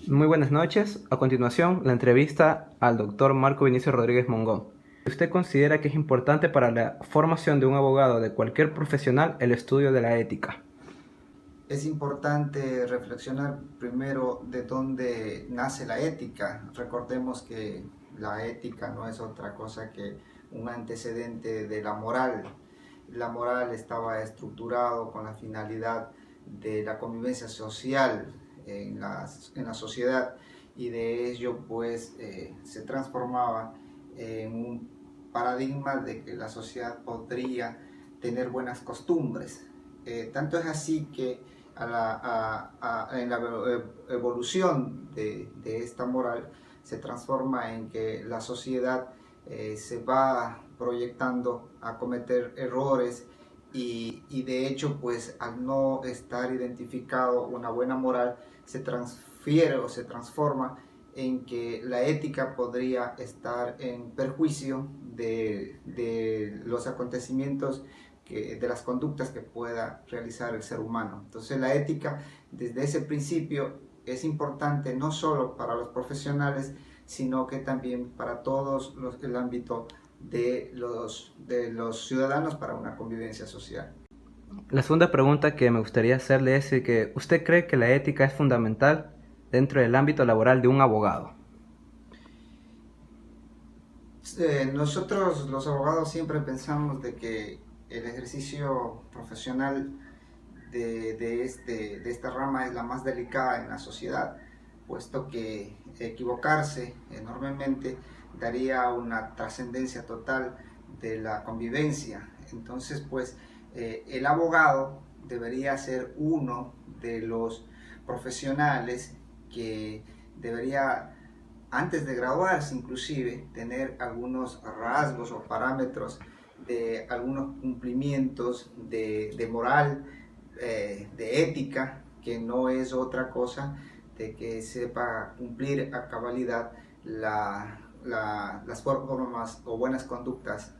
Muy buenas noches. A continuación, la entrevista al doctor Marco Vinicio Rodríguez Mongón. ¿Usted considera que es importante para la formación de un abogado de cualquier profesional el estudio de la ética? Es importante reflexionar primero de dónde nace la ética. Recordemos que la ética no es otra cosa que un antecedente de la moral. La moral estaba estructurado con la finalidad de la convivencia social en la sociedad, y de ello pues se transformaba en un paradigma de que la sociedad podría tener buenas costumbres. Tanto es así que en la evolución de esta moral se transforma en que la sociedad se va proyectando a cometer errores, y de hecho pues al no estar identificado una buena moral se transfiere o se transforma en que la ética podría estar en perjuicio de los acontecimientos, de las conductas que pueda realizar el ser humano. Entonces la ética desde ese principio es importante no solo para los profesionales, sino que también para todos el ámbito de los ciudadanos para una convivencia social. La segunda pregunta que me gustaría hacerle es que ¿usted cree que la ética es fundamental dentro del ámbito laboral de un abogado? Nosotros los abogados siempre pensamos de que el ejercicio profesional de esta rama es la más delicada en la sociedad, puesto que equivocarse enormemente daría una trascendencia total de la convivencia. Entonces, pues, el abogado debería ser uno de los profesionales que debería, antes de graduarse inclusive, tener algunos rasgos o parámetros de algunos cumplimientos de moral, de ética, que no es otra cosa de que sepa cumplir a cabalidad las formas o buenas conductas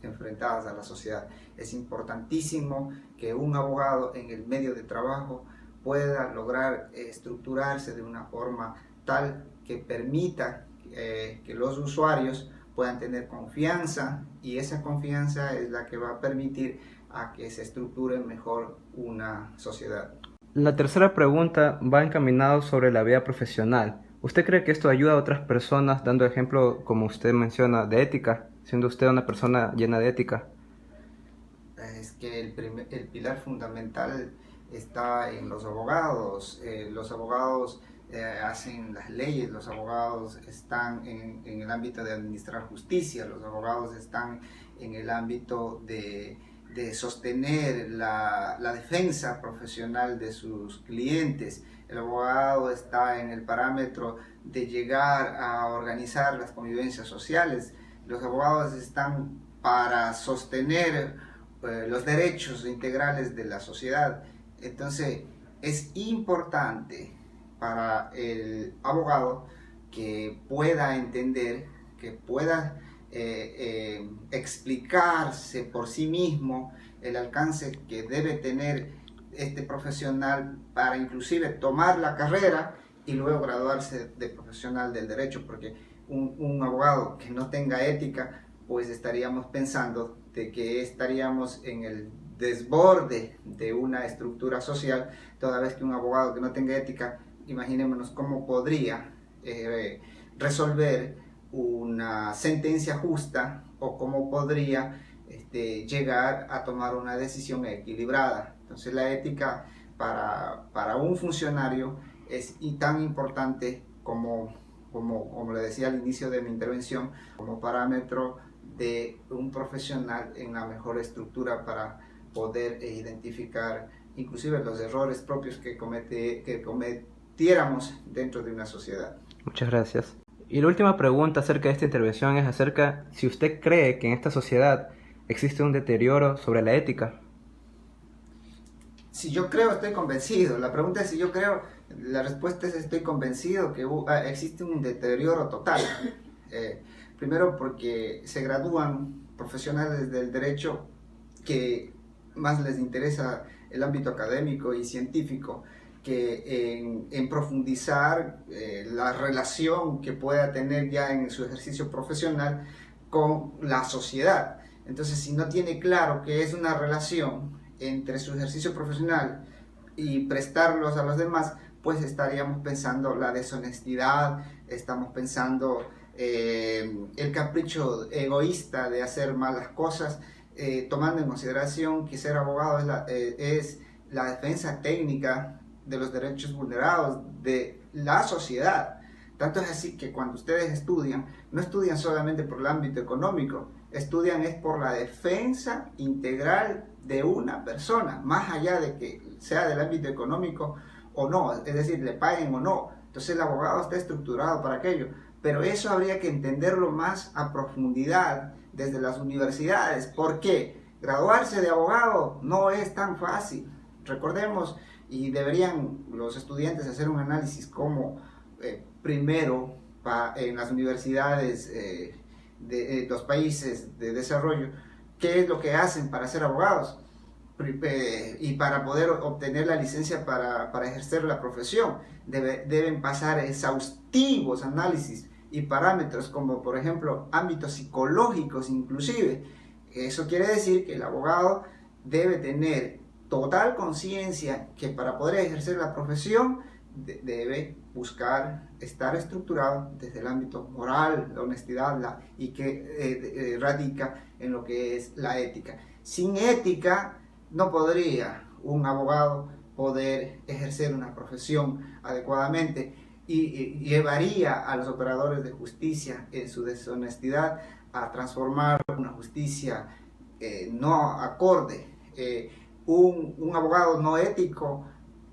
enfrentadas a la sociedad. Es importantísimo que un abogado en el medio de trabajo pueda lograr estructurarse de una forma tal que permita que los usuarios puedan tener confianza, y esa confianza es la que va a permitir a que se estructure mejor una sociedad. La tercera pregunta va encaminado sobre la vida profesional. ¿Usted cree que esto ayuda a otras personas, dando ejemplo, como usted menciona, de ética, siendo usted una persona llena de ética? Es que el pilar fundamental está en los abogados. Los abogados hacen las leyes, los abogados están en el ámbito de administrar justicia, los abogados están en el ámbito de sostener la defensa profesional de sus clientes. El abogado está en el parámetro de llegar a organizar las convivencias sociales. Los abogados están para sostener los derechos integrales de la sociedad. Entonces, es importante para el abogado que pueda entender, que pueda explicarse por sí mismo el alcance que debe tener este profesional para inclusive tomar la carrera y luego graduarse de profesional del derecho, porque un abogado que no tenga ética, pues estaríamos pensando de que estaríamos en el desborde de una estructura social, toda vez que un abogado que no tenga ética, imaginémonos cómo podría resolver una sentencia justa, o cómo podría llegar a tomar una decisión equilibrada. Entonces la ética para un funcionario es tan importante como le decía al inicio de mi intervención, como parámetro de un profesional en la mejor estructura para poder identificar inclusive los errores propios que cometiéramos dentro de una sociedad. Muchas gracias. Y la última pregunta acerca de esta intervención es acerca si usted cree que en esta sociedad existe un deterioro sobre la ética. Si yo creo, estoy convencido. La pregunta es si yo creo, la respuesta es estoy convencido que existe un deterioro total. Primero porque se gradúan profesionales del derecho que más les interesa el ámbito académico y científico, en profundizar la relación que pueda tener ya en su ejercicio profesional con la sociedad. Entonces, si no tiene claro que es una relación entre su ejercicio profesional y prestarlos a los demás, pues estaríamos pensando la deshonestidad, estamos pensando el capricho egoísta de hacer malas cosas, tomando en consideración que ser abogado es la defensa técnica de los derechos vulnerados de la sociedad. Tanto es así que cuando ustedes estudian, no estudian solamente por el ámbito económico, estudian es por la defensa integral de una persona, más allá de que sea del ámbito económico o no, es decir, le paguen o no. Entonces el abogado está estructurado para aquello, pero eso habría que entenderlo más a profundidad desde las universidades. ¿Por qué? Graduarse de abogado no es tan fácil. Recordemos, y deberían los estudiantes hacer un análisis como primero en las universidades de los países de desarrollo, qué es lo que hacen para ser abogados y para poder obtener la licencia para ejercer la profesión. Deben pasar exhaustivos análisis y parámetros como por ejemplo ámbitos psicológicos inclusive. Eso quiere decir que el abogado debe tener total conciencia que para poder ejercer la profesión debe buscar estar estructurado desde el ámbito moral, la honestidad y que radica en lo que es la ética. Sin ética no podría un abogado poder ejercer una profesión adecuadamente y llevaría a los operadores de justicia en su deshonestidad a transformar una justicia no acorde. Un abogado no ético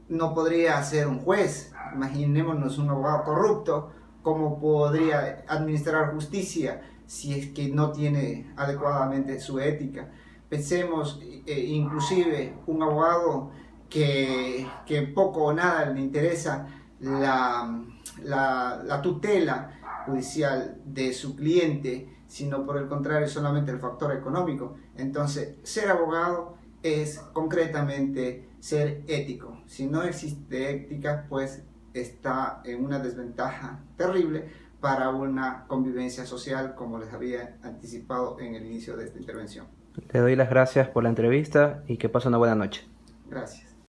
no podría ser un juez. Imaginémonos un abogado corrupto, ¿cómo podría administrar justicia si es que no tiene adecuadamente su ética? Pensemos inclusive un abogado que poco o nada le interesa la tutela judicial de su cliente, sino por el contrario solamente el factor económico. Entonces, ser abogado es concretamente ser ético. Si no existe ética, pues está en una desventaja terrible para una convivencia social, como les había anticipado en el inicio de esta intervención. Le doy las gracias por la entrevista y que pase una buena noche. Gracias.